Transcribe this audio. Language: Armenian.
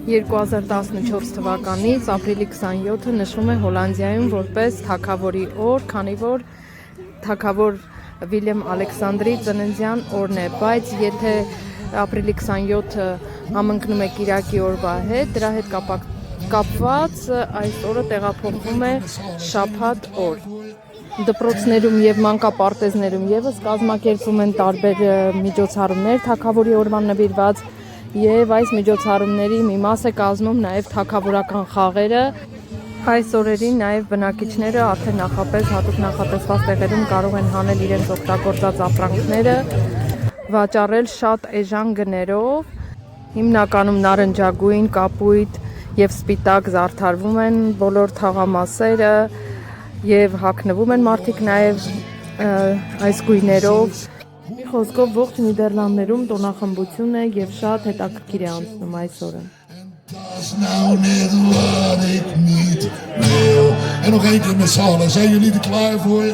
2014 թվականից ապրիլի 27-ը նշվում է Հոլանդիայում որպես թագավորի օր, քանի որ թագավոր Վիլյամ Ալեքսանդրի ծննդյան օրն է, բայց եթե ապրիլի 27-ը համընկնում է կիրակի օրվա հետ, դրա հետ կապված այս օրը տեղափոխվում է շաբաթ օր։ Դպրոցներում և մանկապարտեզներում ևս կազմակերպվում են տարբեր միջոցառումներ թագավորի օրվան նվիրված, և այս միջոցառումների մի մաս է կազմում նաև թագավորական խաղերը։ Այս օրերին նաև բնակիչները արդեն հատուկ նախատեսված տեղերում կարող են հանել իրենց օգտագործած ապրանքները, վաճառել շատ էժան գներով, հիմնականում նարնջագույն, կապույտ և սպիտակ զարդարվում են բոլոր թաղամասերը և հագնվում են մարդիկ նաև այս գույներով։ Մի խոսքով ողջ Նիդերլանդներում տոնախմբություն է և շատ հետաքրքիր է անցնում այս օրը։ Nou net wat ik niet wil. En nog één keer met z'n allen. Zijn jullie er klaar voor?